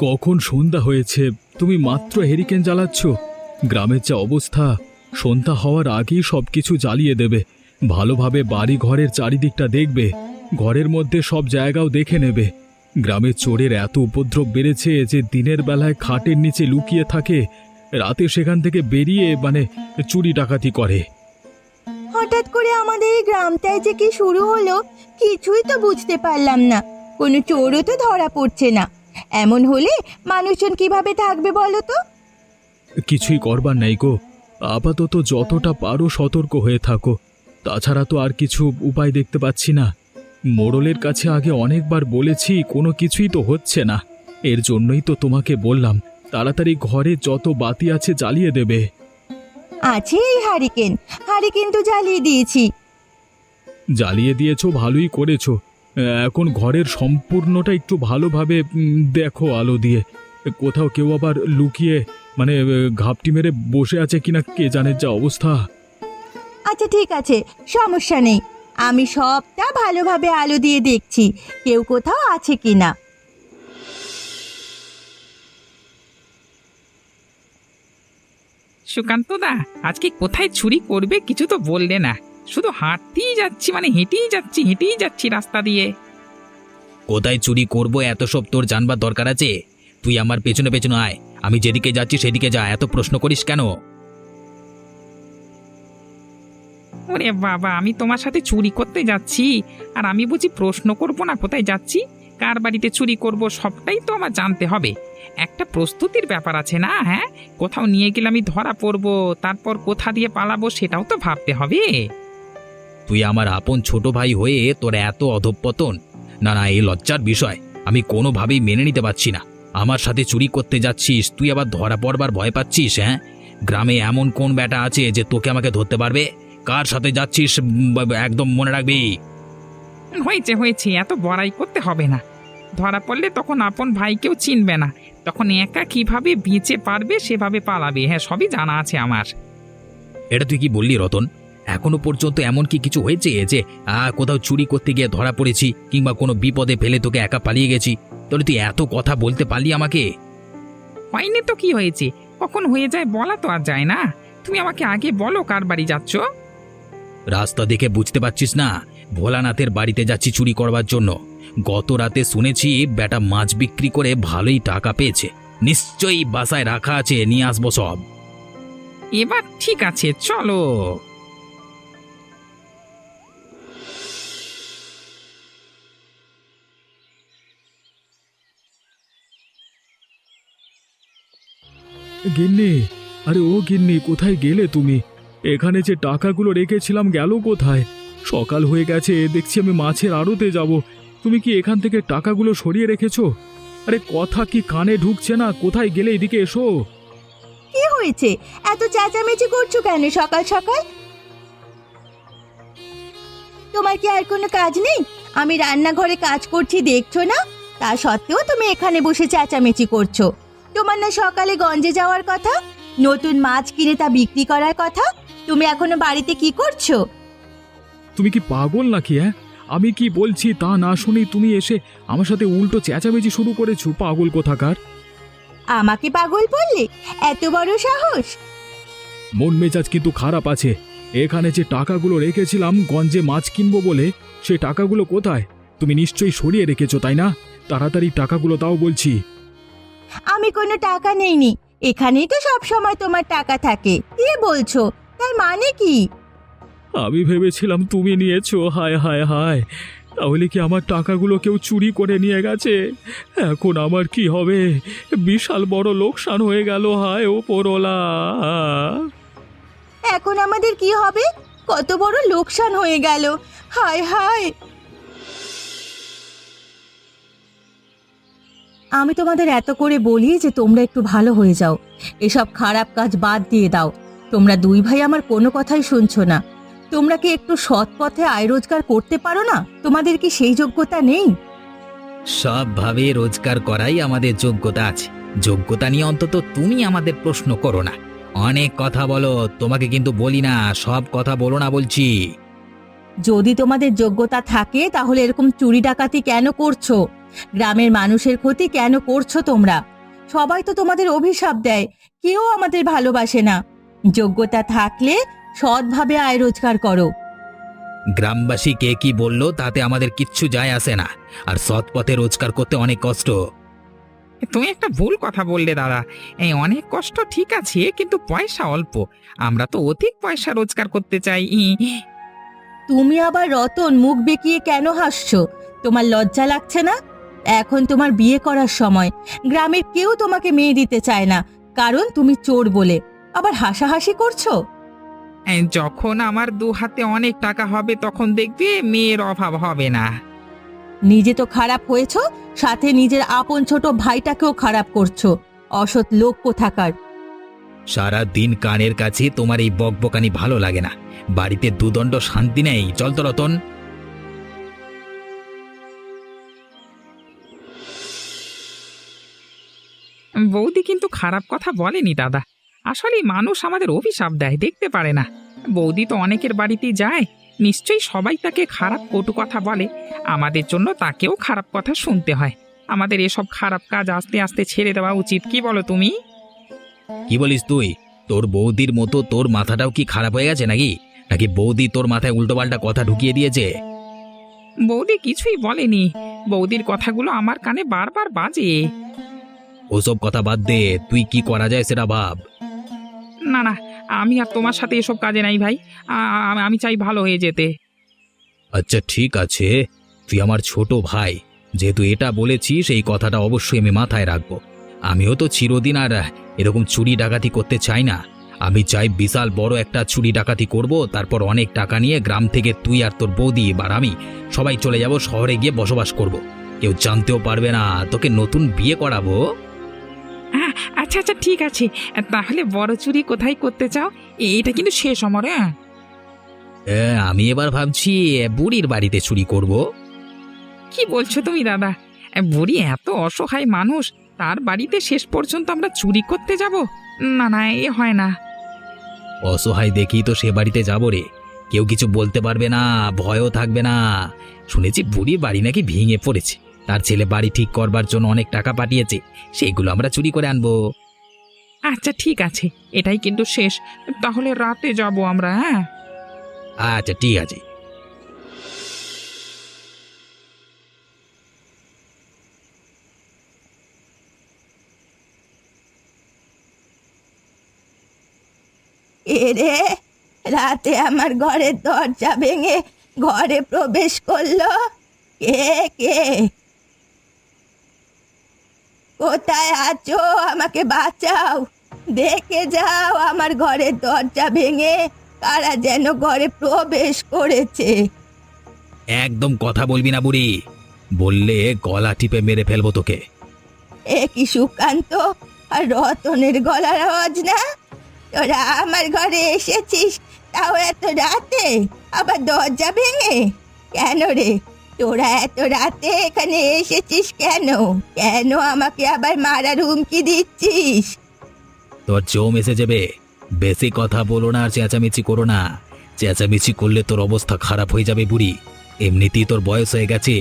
কখন সন্ধ্যা হয়েছে, তুমি মাত্র হেরিকেন জ্বালাচ্ছ? গ্রামের যা অবস্থা, সন্ধ্যা হওয়ার আগেই সবকিছু জ্বালিয়ে দেবে। ভালোভাবে বাড়ি ঘরের চারিদিকটা দেখবে, ঘরের মধ্যে সব জায়গাও দেখে নেবে। গ্রামের চোরের এত উপদ্রব বেড়েছে যে দিনের বেলায় খাটের নিচে লুকিয়ে থাকে, রাতে সেখান থেকে বেরিয়ে চুরি ডাকাতি করে। হঠাৎ করে আমাদের এই গ্রামটায় যে কি শুরু হলো কিছুই তো বুঝতে পারলাম না। কোনো চোরও তো ধরা পড়ছে না। এমন হলে মানুষজন কিভাবে থাকবে বলো তো? কিছুই করবার নাই গো, আপাতত যতটা পারো সতর্ক হয়ে থাকো। তাছাড়া তো আর কিছু উপায় দেখতে পাচ্ছি না। মোড়লের কাছে আগে অনেকবার বলেছি, কোনো কিছুই তো হচ্ছে না। এর জন্যই তো তোমাকে বললাম তাড়াতাড়ি ঘরে যত বাতি আছে জ্বালিয়ে দেবে। আছে এই হারিকেন, হারিকেন তো জ্বালিয়ে দিয়েছি। জ্বালিয়ে দিয়েছো, ভালোই করেছো। এখন ঘরের সম্পূর্ণটা একটু ভালোভাবে দেখো আলো দিয়ে। কোথাও কেউ আবার লুকিয়ে ঘাপটি মেরে বসে আছে কিনা কে জানে, যা অবস্থা। আচ্ছা ঠিক আছে, সমস্যা নেই। আমি সবটা ভালোভাবে আলো দিয়ে দেখছি কেউ কোথাও আছে কিনা। সুকান্ত দা, আজকে কোথায় চুরি করবে কিছু তো বললে না। শুধু হাঁটতেই যাচ্ছি, হেঁটেই যাচ্ছি রাস্তা দিয়ে। কোথায় চুরি করব এত সব তোর জানবার দরকার আছে? তুই আমার পেছনে পেছনে আয়, আমি যেদিকে যাচ্ছি সেদিকে যা, এত প্রশ্ন করিস কেন? ওরে বাবা, আমি তোমার সাথে চুরি করতে যাচ্ছি আর আমি বুঝি প্রশ্ন করব না কোথায় যাচ্ছি, কার বাড়িতে চুরি করব সবটাই তো আমার জানতে হবে। একটা প্রস্তুতির ব্যাপার আছে না? হ্যাঁ, কোথাও নিয়ে গেলে আমি ধরা পড়ব, তারপর কোথা দিয়ে পালাবো সেটাও তো ভাবতে হবে। তুই আমার আপন ছোট ভাই হয়ে তোর এত অধঃপতন, না না, এই লজ্জার বিষয়। আমি কোনোভাবেই মেনে নিতে পারছি না। আমার সাথে চুরি করতে যাচ্ছিস, তুই আবার ধরা পড়বার ভয় পাচ্ছিস? হ্যাঁ, গ্রামে এমন কোন ব্যাটা আছে যে তোকে আমাকে ধরতে পারবে? কার সাথে যাচ্ছিস একদম মনে রাখবি। হয়েছে, এত বড়াই করতে হবে না। ধরা পড়লে তখন আপন ভাইকেও চিনবে না, তখন একা কিভাবে বেঁচে পারবে সেভাবে পালাবে। হ্যাঁ, সবই জানা আছে আমার। এটা তুই কি বললি রতন? এখনো পর্যন্ত এমন কি কিছু হয়েছে যে কোথাও চুরি করতে গিয়ে ধরা পড়েছি কিংবা কোনো বিপদে ফেলে তোকে একা পালিয়ে গেছি? তাহলে তুই এত কথা বলতে পারলি আমাকে? হয়নি তো কি হয়েছে, কখন হয়ে যায় বলা তো আর যায় না। তুমি আমাকে আগে বলো কার বাড়ি যাচ্ছ। রাস্তা দেখে বুঝতে পারছিস না? ভোলানাথের বাড়িতে যাচ্ছি চুরি করবার জন্য। গত রাতে শুনেছি বেটা মাছ বিক্রি করে ভালোই টাকা পেয়েছে। নিশ্চয়ই বাসায় রাখা আছে, নিয়ে আসবো সব। এবার ঠিক আছে, চলো। গিন্নি, আরে ও গিন্নি, কোথায় গেলে তুমি? এখানে যে টাকাগুলো রেখেছিলাম গেল কোথায়? সকাল হয়ে গেছে, দেখছি আমি মাছের আড়তে যাব। তুমি কি এখান থেকে টাকাগুলো সরিয়ে রেখেছো? আরে কথা কি কানে ঢুকছে না? কোথায় গেলে? এদিকে এসো। কি হয়েছে, এত চেঁচামেচি করছো কেন সকাল সকাল? তোমার কি আর কোনো কাজ নেই? আমি রান্নাঘরে কাজ করছি দেখছো না? তা সত্ত্বেও তুমি এখানে বসে চেঁচামেচি করছো। তোমার না সকালে গঞ্জে যাওয়ার কথা, নতুন মাছ কিনে তা বিক্রি করার কথা? তুমি এখনো বাড়িতে কি করছো? তুমি কি পাগল নাকি? হ্যাঁ, আমি কি বলছি তা না শুনেই তুমি এসে আমার সাথে উল্টো চেঁচামেচি শুরু করেছো, পাগল কোথাকার। আমাকে পাগল বললে? এত বড় সাহস! মন মেজাজ কিন্তু খারাপ আছে। এখানে যে টাকাগুলো রেখেছিলাম গঞ্জে মাছ কিনবো বলে, সে টাকাগুলো কোথায়? তুমি নিশ্চয়ই সরিয়ে রেখেছো, তাই না? তাড়াতাড়ি টাকাগুলো দাও বলছি। আমি কোনো টাকা নেইনি, এখানেই তো সব সময় তোমার টাকা থাকে। কি বলছো? তার মানে কি? আমি ভেবেছিলাম তুমি নিয়েছো। হায় হায় হায়, তাহলে কি আমার টাকাগুলো কেউ চুরি করে নিয়ে গেছে? এখন আমার কি হবে? বিশাল বড় লোকসান হয়ে গেল। হায় ওপরওয়ালা! এখন আমাদের কি হবে? কত বড় লোকসান হয়ে গেল! হায় হায়! আমি তোমাদের এত করে বলি যে তোমরা একটু ভালো হয়ে যাও, এসব খারাপ কাজ বাদ দিয়ে দাও। তোমরা দুই ভাই আমার কোনো কথাই শুনছো না। তোমরা কি একটু সৎ পথে আয় রোজগার করতে পারো না? তোমাদের কি সেই যোগ্যতা নেই? সবভাবে রোজগার করাই আমাদের যোগ্যতা আছে। যোগ্যতা নিয়ে অন্তত তুমি আমাদের প্রশ্ন করো না। অনেক কথা বলো, তোমাকে কিন্তু বলি না, সব কথা বলো না বলছি। যদি তোমাদের যোগ্যতা থাকে তাহলে এরকম চুরি ডাকাতি কেন করছো? গ্রামের মানুষের ক্ষতি কেন করছো তোমরা? সবাই তো তোমাদের অভিশাপ দেয়, কেউ আমাদের ভালোবাসে না। যোগ্যতা থাকলে সৎভাবে আয় রোজগার করো। গ্রামবাসী কে কি বললো তাতে আমাদের কিচ্ছু যায় আসে না। আর সৎ পথে রোজগার করতে অনেক কষ্ট। তুমি একটা ভুল কথা বললে দাদা। এই অনেক কষ্ট ঠিক আছে, কিন্তু পয়সা অল্প। আমরা তো অধিক পয়সা রোজগার করতে চাই। তুমি আবার রতন মুখ বেঁকিয়ে কেন হাসছো? তোমার লজ্জা লাগছে না? এখন তোমার বিয়ে করার সময়। গ্রামের কেউ তোমাকে মেয়ে দিতে চায় না, কারণ তুমি চোর বলে। আবার হাসাহাসি করছো? যখন আমার দু হাতে অনেক টাকা হবে তখন দেখবে মেয়ের অভাব হবে না। নিজে তো খারাপ হয়েছো, সাথে নিজের আপন ছোট ভাইটাকেও খারাপ করছো। অসৎ লোক কোথাকার। সারা দিন কানের কাছে তোমার এই বকবকানি ভালো লাগে না। বাড়িতে দুদণ্ড শান্তি নেই। চল তো রতন। বৌদি কিন্তু খারাপ কথা বলেনি দাদা। আসলে মানুষ আমাদের অভিশাপ দেয়, দেখতে পারে না। বৌদি তো অনেকের বাড়িতেই যায়, নিশ্চয়ই সবাই তাকে খারাপ কটু কথা বলে। আমাদের জন্য তাকেও খারাপ কথা শুনতে হয়। আমাদের এসব খারাপ কাজ আস্তে আস্তে ছেড়ে দেওয়া উচিত, কি বলো তুমি? কি বলিস তুই? তোর বৌদির মতো তোর মাথাটাও কি খারাপ হয়ে গেছে নাকি? নাকি বৌদি তোর মাথায় উল্টোপাল্টা কথা ঢুকিয়ে দিয়েছে? বৌদি কিছুই বলেনি। বৌদির কথাগুলো আমার কানে বারবার বাজে। ওসব কথা বাদ দে, তুই কি করা যায় সেটা ভাব। না না, আমি আর তোমার সাথে এসব কাজে নাই ভাই। আমি চাই ভালো হয়ে যেতে। আচ্ছা ঠিক আছে, তুই আমার ছোট ভাই, যেহেতু এটা বলেছিস এই কথাটা অবশ্যই আমি মাথায় রাখবো। আমিও তো চিরদিন আর এরকম চুরি ডাকাতি করতে চাই না। আমি চাই বিশাল বড় একটা চুরি ডাকাতি করব, তারপর অনেক টাকা নিয়ে গ্রাম থেকে তুই আর তোর বৌদি আর আমি সবাই চলে যাব, শহরে গিয়ে বসবাস করব। কেউ জানতেও পারবে না, তোকে নতুন বিয়ে করাবো। আচ্ছা আচ্ছা ঠিক আছে, তাহলে বড় চুরি কোথায় করতে চাও? এটা কিন্তু শেষ আমার। আমি এবার ভাবছি বুড়ির বাড়িতে চুরি করব। কি বলছো তুমি দাদা? বুড়ি এত অসহায় মানুষ, তার বাড়িতে শেষ পর্যন্ত আমরা চুরি করতে যাব? না না, এ হয় না। অসহায় দেখি তো সে বাড়িতে যাব রে। কেউ কিছু বলতে পারবে না, ভয়ও থাকবে না। শুনেছি বুড়ির বাড়ি নাকি ভেঙে পড়েছে, তার ছেলে বাড়ি ঠিক করবার জন্য অনেক টাকা পাঠিয়েছে, সেগুলো আমরা চুরি করে আনবো। আচ্ছা ঠিক আছে, এটাই কিন্তু শেষ। তাহলে রাতে যাব আমরা। হ্যাঁ আচ্ছা ঠিক আছে। এরে, রাতে আমার ঘরের দরজা ভেঙে ঘরে প্রবেশ করলো কে? কে? কোথায় আছো? আমাকে বাঁচাও, দেখে যাও আমার ঘরের দরজা ভেঙে কারা যেন ঘরে প্রবেশ করেছে। একদম কথা বলবি না বুড়ি, বললে গলা টিপে মেরে ফেলবো তোকে। এ কি সুকান্ত আর রতনের গলার আওয়াজ না? তোরা আমার ঘরে এসেছিস, তাও এত রাতে, আবার দরজা ভেঙে? কেন রে, তোরা এত রাতে এখানে এসেছিস কেন? কেন আমাকে আবার মারার হুমকি দিচ্ছিস? তোর জম এসে যাবে। বেশি কথা বলো না আর চেঁচামেচি করো না। চেঁচামেচি করলে তোর অবস্থা খারাপ হয়ে যাবে বুড়ি। এমনিতেই তোর বয়স হয়ে গেছে,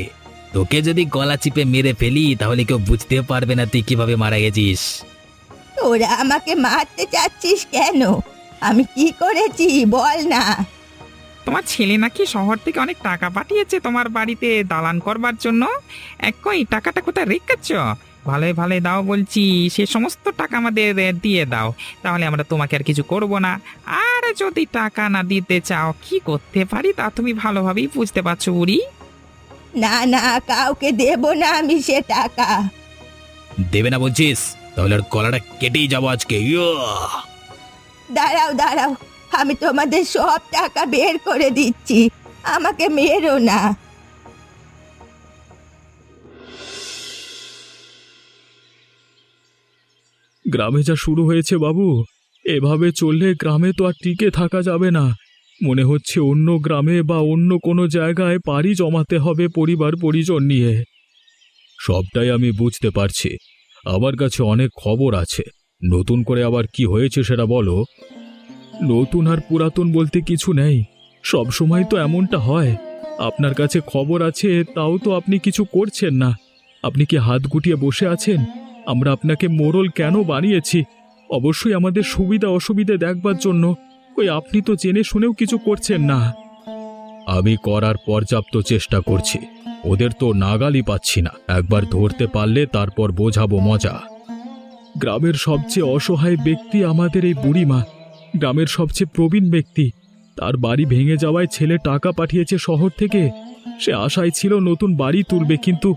তোকে যদি গলা চিপে মেরে ফেলি তাহলে কেউ বুঝতে পারবে না তুই কিভাবে মারা গেছিস। তোরা আমাকে মারতে চাচ্ছিস কেন? আমি কি করেছি বল না। তোমার ছেলে নাকি শহর থেকে অনেক টাকা পাঠিয়েছে তোমার বাড়িতে দালান করবার জন্য। কই টাকাটা কোথায় রেখেছ? ভালোই ভালোই দাও বলছি, সে সমস্ত টাকা আমাদের দিয়ে দাও, তাহলে আমরা তোমাকে আর কিছু করব না। আর যদি টাকা না দিতে চাও, কি করতে পারি তা তুমি ভালোভাবেই বুঝতে পারছো বুড়ি। না না, কাউকে দেব না আমি সে টাকা। দেবে না বলছিস? তাহলে আর গলাটা কেটেই যাবো আজকে। দাঁড়াও দাঁড়াও, আমি তোমাদের সব টাকা বের করে দিচ্ছি, আমাকে মেরো না। গ্রামে যা শুরু হয়েছে বাবু, এভাবে চললে গ্রামে তো আর টিকে থাকা যাবে না। মনে হচ্ছে অন্য গ্রামে বা অন্য কোনো জায়গায় পাড়ি জমাতে হবে পরিবার পরিজন নিয়ে। সবটাই আমি বুঝতে পারছি, আমার কাছে অনেক খবর আছে। নতুন করে আবার কি হয়েছে সেটা বলো। নতুন আর পুরাতন বলতে কিছু নেই, সব সময় তো এমনটা হয়। আপনার কাছে খবর আছে, তাও তো আপনি কিছু করছেন না। আপনি কি হাত গুটিয়ে বসে আছেন? আমরা আপনাকে মোড়ল কেন বানিয়েছি? অবশ্যই আমাদের সুবিধা অসুবিধে দেখবার জন্য। কই আপনি তো জেনে শুনেও কিছু করছেন না। আমি করার পর্যাপ্ত চেষ্টা করছি, ওদের তো নাগালই পাচ্ছি না। একবার ধরতে পারলে তারপর বোঝাবো মজা। গ্রামের সবচেয়ে অসহায় ব্যক্তি আমাদের এই বুড়িমা, গ্রামের সবচেয়ে প্রবীণ ব্যক্তি। তার বাড়ি ভেঙে যাওয়ায় ছেলে টাকা পাঠিয়েছে শহর থেকে। সে আশায় ছিল নতুন বাড়ি তুলবে, কিন্তু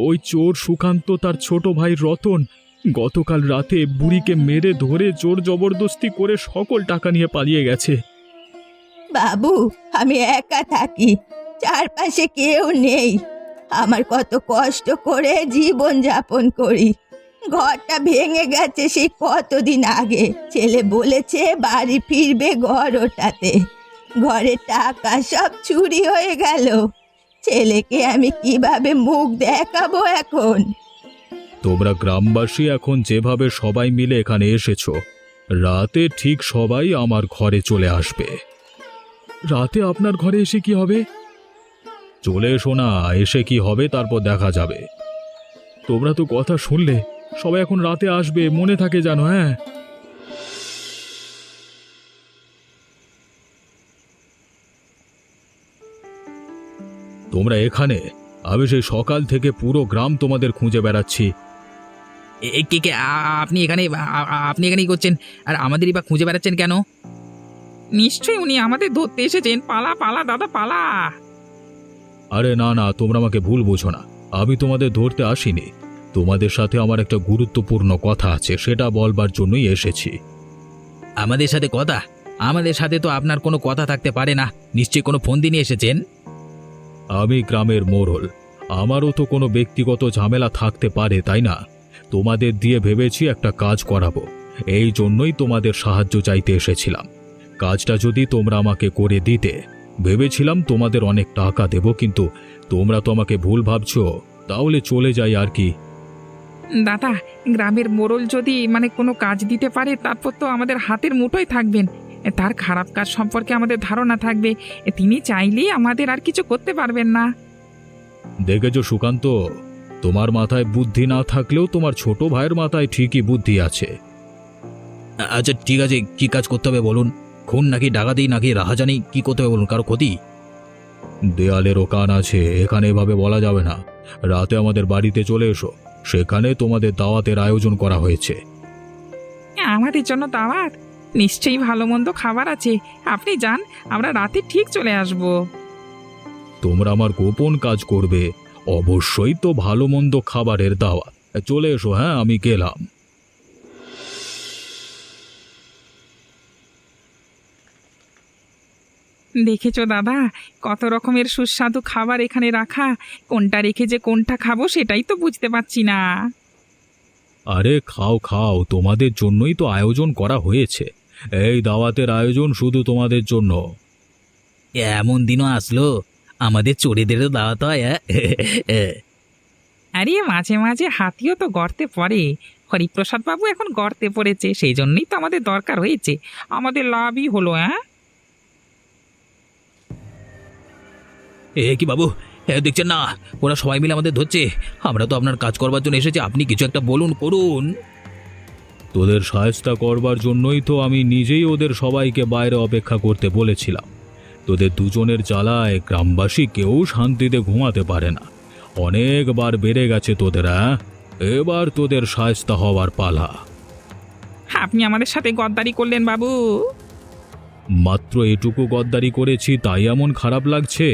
ওই চোর সুকান্ত তার ছোট ভাই রতন গতকাল রাতে বুড়িকে মেরে ধরে জোর জবরদস্তি করে সকল টাকা নিয়ে পালিয়ে গেছে। বাবু, আমি একা থাকি, চারপাশে কেউ নেই। আমার কত কষ্ট করে জীবন যাপন করি। ঘরটা ভেঙে গেছে সেই কতদিন আগে। ছেলে বলেছে বাড়ি ফিরবে ঘর ওঠাতে। ঘরের টাকা সব চুরি হয়ে গেল। ছেলেকে আমি কিভাবে মুখ দেখাবো এখন? তোমরা গ্রামবাসী এখন যেভাবে সবাই মিলে এখানে এসেছো, রাতে ঠিক সবাই আমার ঘরে চলে আসবে। রাতে আপনার ঘরে এসে কি হবে? চলে এসো না, এসে কি হবে তারপর দেখা যাবে। তোমরা তো কথা শুনলে, সবাই এখন রাতে আসবে, মনে থাকে জানো। হ্যাঁ, তোমরা এখানে? আমি সেই সকাল থেকে পুরো গ্রাম তোমাদের খুঁজে বেড়াচ্ছি। কে কে আপনি এখানে আপনি এখানেই করছেন? আর আমাদেরই বা খুঁজে বেড়াচ্ছেন কেন? নিশ্চয়ই উনি আমাদের ধরতে এসেছেন। পালা পালা দাদা পালা। আরে না না, তোমরা আমাকে ভুল বোঝো না। আমি তোমাদের ধরতে আসিনি। তোমাদের সাথে আমার একটা গুরুত্বপূর্ণ কথা আছে, সেটা বলবার জন্যই এসেছি। আমাদের সাথে কথা? আমাদের সাথে তো আপনার কোনো কথা থাকতে পারে না। নিশ্চয়ই কোনো ফোন দিয়ে এসেছেন। আমি গ্রামের মোড়ল, আমারও তো কোনো ব্যক্তিগত ঝামেলা থাকতে পারে, তাই না? তোমাদের দিয়ে ভেবেছি একটা কাজ করাবো, এই জন্যই তোমাদের সাহায্য চাইতে এসেছিলাম। কাজটা যদি তোমরা আমাকে করে দিতে, ভেবেছিলাম তোমাদের অনেক টাকা দেব, কিন্তু তোমরা তো আমাকে ভুল ভাবছো। তাহলে চলে যাই আর কি। দাদা, গ্রামের মোড়ল যদি কোনো কাজ দিতে পারে, তারপর তো আমাদের হাতের মুঠোয় থাকবেন। তার খারাপ কাজ সম্পর্কে আমাদের ধারণা থাকবে। তিনি চাইলেই আমাদের আর কিছু করতে পারবেন না। দেখেছো সুকান্ত, তোমার মাথায় বুদ্ধি না থাকলেও তোমার ছোট ভাইয়ের মাথায় ঠিকই বুদ্ধি আছে। আচ্ছা ঠিক আছে, কি কাজ করতে হবে বলুন? খুন নাকি ডাকাতি নাকি রাহাজানি, কি করতে হবে বলুন? কারো ক্ষতি? দেয়ালেরও কান আছে, এখানে এভাবে বলা যাবে না। রাতে আমাদের বাড়িতে চলে এসো, সেখানে তোমাদের দাওয়াতের আয়োজন করা হয়েছে। আমাদের জন্য দাওয়াত? নিশ্চয়ই ভালো মন্দ খাবার আছে। আপনি যান, আমরা রাতে ঠিক চলে আসব। তোমরা আমার গোপন কাজ করবে, অবশ্যই তো ভালো মন্দ খাবারের দাওয়াত। চলে এসো। হ্যাঁ, আমি গেলাম। দেখেছো দাদা, কত রকমের সুস্বাদু খাবার এখানে রাখা। কোনটা রেখে যে কোনটা খাবো সেটাই তো বুঝতে পারছি না। আরে খাও খাও, তোমাদের জন্যই তো আয়োজন করা হয়েছে। এই দাওয়াতের আয়োজন শুধু তোমাদের জন্য। এমন দিনও আসলো, আমাদের চোরেদেরও দাওয়াত হয়। আরে মাঝে মাঝে হাতিও তো গর্তে পড়ে। হরিপ্রসাদ বাবু এখন গর্তে পড়েছে, সেই জন্যই তো আমাদের দরকার হয়েছে। আমাদের লাভই হলো। কি বাবু, দেখছেন না ওরা সবাই মিলে আমাদের ধরছে? আমরা তো আপনার কাজ করবার জন্য এসেছি, আপনি কিছু একটা বলুন, করুন। তোদের সাহায্য করবার জন্যই তো আমি নিজেই ওদের সবাইকে বাইরে অপেক্ষা করতে বলেছিলাম। তোদের দুজনের জ্বালায় গ্রামবাসী কেউ শান্তিতে ঘুমাতে পারে না। অনেকবার বেড়ে গেছে তোদেরা, এবার তোদের সাহায্য হওয়ার পালা। আপনি আমাদের সাথে গদ্দারি করলেন বাবু। মাত্র এটুকু গদ্দারি করেছি তাই এমন খারাপ লাগছে?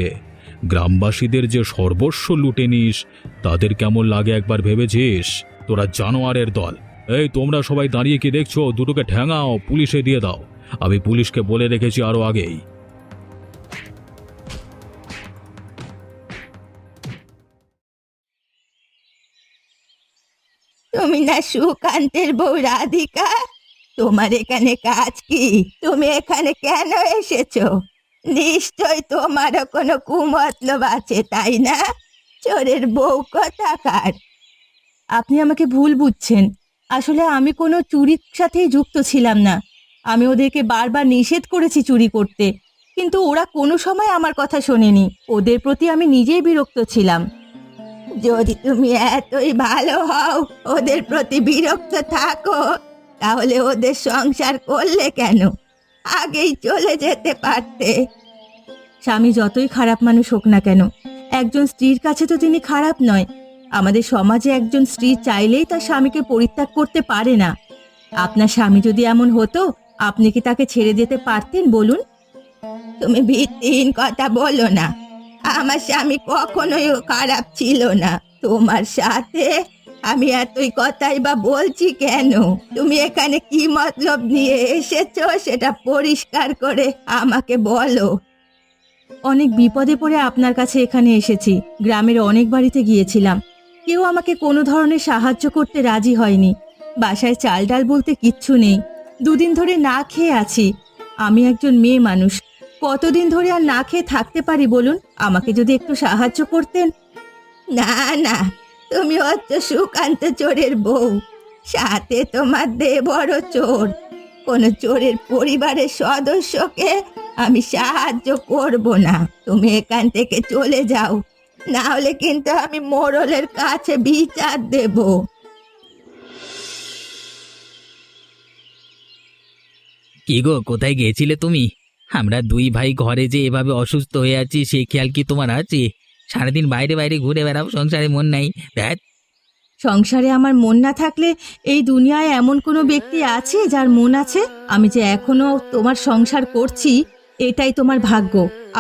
গ্রামবাসীদের যে সর্বস্ব লুটে নিস, তাদের কেমন লাগে একবার ভেবেছিস? তোরা জানোয়ারের দল। এই তোমরা সবাই দাঁড়িয়ে কি দেখছো? দুটোকে ঠ্যাঙাও, পুলিশে দিয়ে দাও। আমি পুলিশকে বলে রেখেছি আরো আগেই। তুমি না সুকান্তের বউ রাধিকা? তোমার এখানে কাজ কি? তুমি এখানে কেন এসেছো? নিশ্চয় তোমারও কোনো কুমতলব আছে, তাই না? চোরের বউ কোথাকার! আপনি আমাকে ভুল বুঝছেন। আসলে আমি কোনো চুরির সাথেই যুক্ত ছিলাম না। আমি ওদেরকে বারবার নিষেধ করেছি চুরি করতে, কিন্তু ওরা কোনো সময় আমার কথা শোনেনি। ওদের প্রতি আমি নিজেই বিরক্ত ছিলাম। যদি তুমি এতই ভালো হও, ওদের প্রতি বিরক্ত থাকো, তাহলে ওদের সংসার করলে কেন? আগেই চলে যেতে পারতে। স্বামী যতই খারাপ মানুষ হোক না কেন, একজন স্ত্রীর কাছে তো তিনি খারাপ নয়। আমাদের সমাজে একজন স্ত্রী চাইলেই তার স্বামীকে পরিত্যাগ করতে পারে না। আপনার স্বামী যদি এমন হতো, আপনি কি তাকে ছেড়ে যেতে পারতেন বলুন? তুমি ভিত্তিহীন কথা বলো না। আমার স্বামী কখনোই খারাপ ছিল না। তোমার সাথে আমি এতই কথাই বা বলছি কেন? তুমি এখানে কি মতলব নিয়ে এসেছো সেটা পরিষ্কার করে আমাকে বলো। অনেক বিপদে পড়ে আপনার কাছে এখানে এসেছি। গ্রামের অনেক বাড়িতে গিয়েছিলাম, কেউ আমাকে কোনো ধরনের সাহায্য করতে রাজি হয়নি। বাসায় চাল ডাল বলতে কিচ্ছু নেই। দুদিন ধরে না খেয়ে আছি। আমি একজন মেয়ে মানুষ, কতদিন ধরে আর না খেয়ে থাকতে পারি বলুন? আমাকে যদি একটু সাহায্য করতেন। না না, তুমি হচ্ছে সুকান্ত চোরের বউ, সাথে তোমার দেবরও চোর। কোনো চোরের পরিবারের সদস্যকে আমি সাহায্য করব না। তুমি এখান থেকে চলে যাও, না হলে কিন্তু আমি মোড়লের কাছে বিচার দেব। কি গো, কোথায় গিয়েছিলে তুমি? আমরা দুই ভাই ঘরে যে এভাবে অসুস্থ হয়ে আছি সে খেয়াল কি তোমার আছে? সারাদিন বাইরে বাইরে ঘুরে বেড়াও, সংসারে মন নাই। দেখ, সংসারে আমার মন না থাকলে এই দুনিয়ায় এমন কোনো ব্যক্তি আছে যার মন আছে? আমি যে এখনো তোমার সংসার করছি, এটাই তোমার ভাগ্য।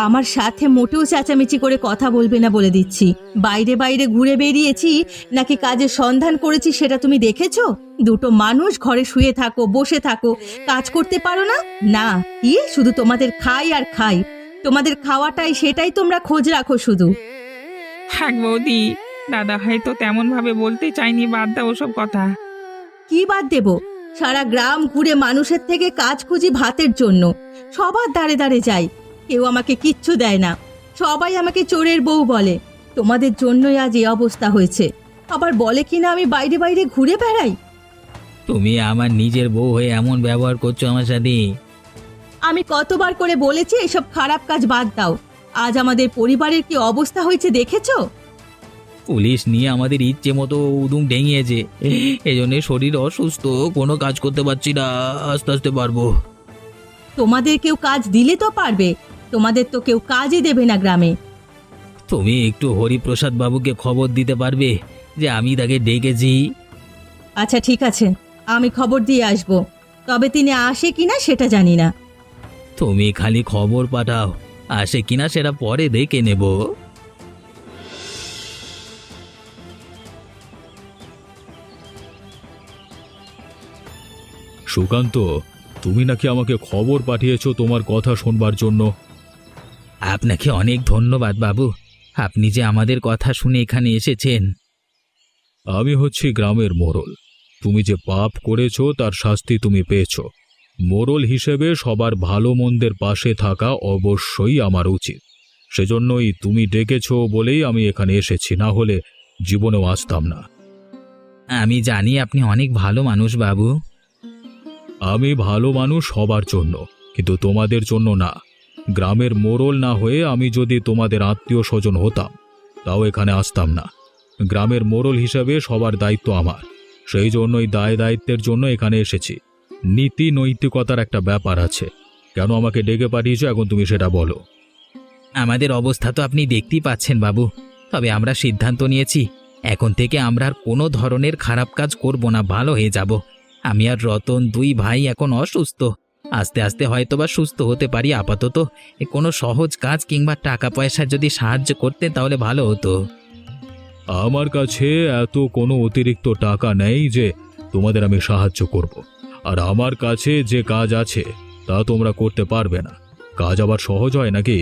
আমার সাথে মোটেও চেঁচামেচি করে কথা বলবে না বলে দিচ্ছি। বাইরে বাইরে ঘুরে বেরিয়েছি নাকি কাজের সন্ধান করেছি সেটা তুমি দেখেছো? দুটো মানুষ ঘরে শুয়ে থাকো, বসে থাকো, কাজ করতে পারো না? না, কি শুধু তোমাদের খাই আর খাই। তোমাদের খাওয়াটাই, সেটাই তোমরা খোঁজ রাখো শুধু। হ্যাঁ বৌদি, দাদা ভাই তো তেমন ভাবে বলতে চাইনি, বাদ দাও ওসব কথা। কি বাদ দেব? সারা গ্রাম ঘুরে মানুষের থেকে কাজ খুঁজি ভাতের জন্য। সবার দাঁড়ে দাঁড়ে যাই, কেউ আমাকে কিচ্ছু দেয় না। সবাই আমাকে চোরের বউ বলে। তোমাদের জন্যই আজ এই অবস্থা হয়েছে। আবার বলে কিনা আমি বাইরে বাইরে ঘুরে বেড়াই। তুমি আমার নিজের বউ হয়ে এমন ব্যবহার করছো আমার সাথে। আমি কতবার করে বলেছি এসব খারাপ কাজ বাদ দাও। আজ আমাদের পরিবারের কি অবস্থা হয়েছে দেখেছো? পুলিশ নিয়ে আমাদের ইচ্ছে মতো উদুম ঢেঙিয়েছে, এজন্য শরীর অসুস্থ, কোনো কাজ করতে পারছি না। আস্তে আস্তে পারবো। তোমাদের কেউ কাজ দিলে তো পারবে, তোমাদের তো কেউ কাজই দেবে না গ্রামে। তুমি একটু হরিপ্রসাদ বাবুকে খবর দিতে পারবে যে আমি তাকে ডেকেছি? আচ্ছা ঠিক আছে, আমি খবর দিয়ে আসবো, তবে তিনি আসে কিনা সেটা জানি না। তুমি খালি খবর পাঠাও, আসে কিনা সেটা পরে দেখে নেব। সুকান্ত, তুমি নাকি আমাকে খবর পাঠিয়েছো তোমার কথা শোনবার জন্য? আপনাকে অনেক ধন্যবাদ বাবু, আপনি যে আমাদের কথা শুনে এখানে এসেছেন। আমি হচ্ছি গ্রামের মোড়ল। তুমি যে পাপ করেছো তার শাস্তি তুমি পেয়েছো। মোড়ল হিসেবে সবার ভালো মন্দের পাশে থাকা অবশ্যই আমার উচিত। সেজন্যই তুমি ডেকেছো বলেই আমি এখানে এসেছি, না হলে জীবনেও আসতাম না। আমি জানি আপনি অনেক ভালো মানুষ বাবু। আমি ভালো মানুষ সবার জন্য, কিন্তু তোমাদের জন্য না। গ্রামের মোড়ল না হয়ে আমি যদি তোমাদের আত্মীয় স্বজন হতাম, তাও এখানে আসতাম না। গ্রামের মোড়ল হিসাবে সবার দায়িত্ব আমার, সেই জন্যই দায় দায়িত্বের জন্য এখানে এসেছি। নীতি নৈতিকতার একটা ব্যাপার আছে। কেন আমাকে ডেকে পাঠিয়েছো এখন তুমি সেটা বলো। আমাদের অবস্থা তো আপনি দেখতেই পাচ্ছেন বাবু, তবে আমরা সিদ্ধান্ত নিয়েছি এখন থেকে আমরা আর কোনো ধরনের খারাপ কাজ করব না, ভালো হয়ে যাব। আমি আর রতন দুই ভাই এখন অসুস্থ, আস্তে আস্তে হয়তোবা সুস্থ হতে পারি। আপাতত কোনো সহজ কাজ কিংবা টাকা পয়সা যদি সাহায্য করতে তাহলে ভালো হতো। আমার কাছে এত কোনো অতিরিক্ত টাকা নেই যে তোমাদের আমি সাহায্য করব। আর আমার কাছে যে কাজ আছে তা তোমরা করতে পারবে না। কাজ আবার সহজ হয় নাকি?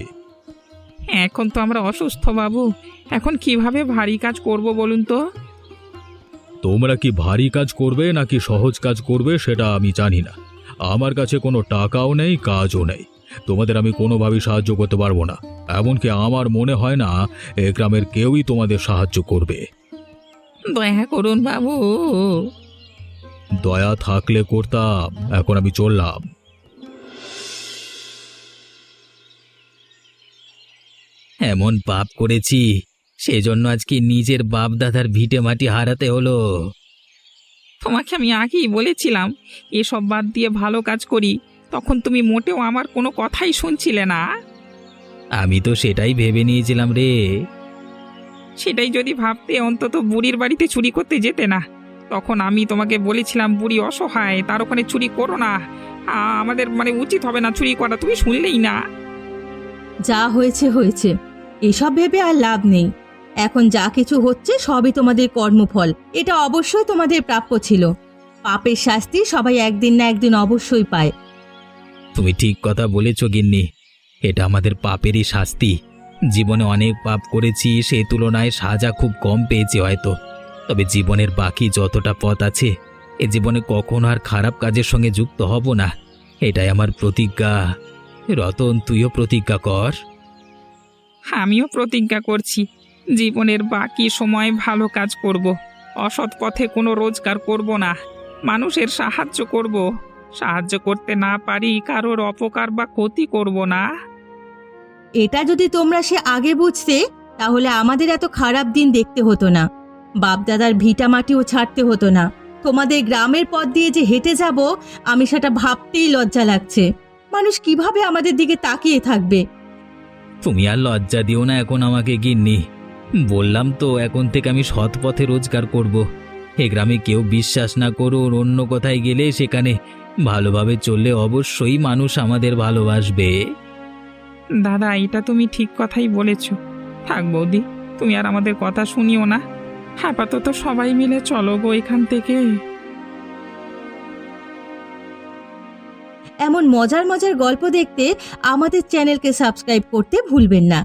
এখন তো আমরা অসুস্থ বাবু, এখন কিভাবে ভারী কাজ করব বলুন তো? তোমরা কি ভারী কাজ করবে নাকি সহজ কাজ করবে সেটা আমি জানি না। আমার কাছে কোনো টাকাও নেই, কাজও নেই। তোমাদের আমি কোনোভাবেই সাহায্য করতে পারবো না। এমনকি আমার মনে হয় না এ গ্রামের কেউই তোমাদের সাহায্য করবে। দয়া করুন বাবু। দয়া থাকলে করতাম, এখন আমি চললাম। এমন পাপ করেছি সেজন্য আজকে নিজের বাপ দাদার ভিটে মাটি হারাতে হলো। তোমাকে আমি আগেই বলেছিলাম এসব বাদ দিয়ে ভালো কাজ করি, তখন তুমি মোটেও আমার কোনো কথাই শুনছিলে না। আমি তো সেটাই ভেবে নিয়েছিলাম রে। সেটাই যদি ভাবতে অন্তত বুড়ির বাড়িতে চুরি করতে যেতে না। তখন আমি তোমাকে বলেছিলাম বুড়ি অসহায়, তার ওখানে চুরি করো না, আমাদের উচিত হবে না চুরি করা, তুমি শুনলেই না। যা হয়েছে হয়েছে, এসব ভেবে আর লাভ নেই। এখন যা কিছু হচ্ছে সবই তোমাদের কর্মফল, এটা অবশ্যই তোমাদের প্রাপ্য ছিল। পাপের শাস্তি সবাই একদিন না একদিন অবশ্যই পায়। তুমি ঠিক কথা বলেছ গিন্নি, এটা আমাদের পাপেরই শাস্তি। জীবনে অনেক পাপ করেছি, সেই তুলনায় সাজা খুব কম পেয়েছি হয়তো। তবে জীবনের বাকি যতটা পথ আছে, এ জীবনে কখনো আর খারাপ কাজের সঙ্গে যুক্ত হব না, এটাই আমার প্রতিজ্ঞা। রতন, তুইও প্রতিজ্ঞা কর। আমিও প্রতিজ্ঞা করছি জীবনের বাকি সময় ভালো কাজ করব, অসৎ পথে কোনো রোজগার করব না, মানুষের সাহায্য করব, সাহায্য করতে না পারি কারোর অপকার বা ক্ষতি করব না। এটা যদি তোমরা সে আগে বুঝতে, তাহলে আমাদের এত খারাপ দিন দেখতে হতো না, বাপদাদার ভিটা মাটিও ছাড়তে হতো না। তোমাদের গ্রামের পথ দিয়ে যে হেঁটে যাব, আমি সেটা ভাবতেই লজ্জা লাগছে। মানুষ কিভাবে আমাদের দিকে তাকিয়ে থাকবে? তুমি আর লজ্জা দিও না এখন আমাকে গিন্নি। বললাম তো, এখন থেকে আমি সৎ পথে রোজগার করব। এ গ্রামে কেউ বিশ্বাস না করুন, অন্য কোথায় গেলে সেখানে ভালোভাবে চললে অবশ্যই মানুষ আমাদের ভালোবাসবে। দাদা, এটা তুমি ঠিক কথাই বলেছ। থাক বৌদি, তুমি আর আমাদের কথা শুনিও না, আপাতত সবাই মিলে চলো গো এখান থেকে। এমন মজার মজার গল্প দেখতে আমাদের চ্যানেলকে সাবস্ক্রাইব করতে ভুলবেন না।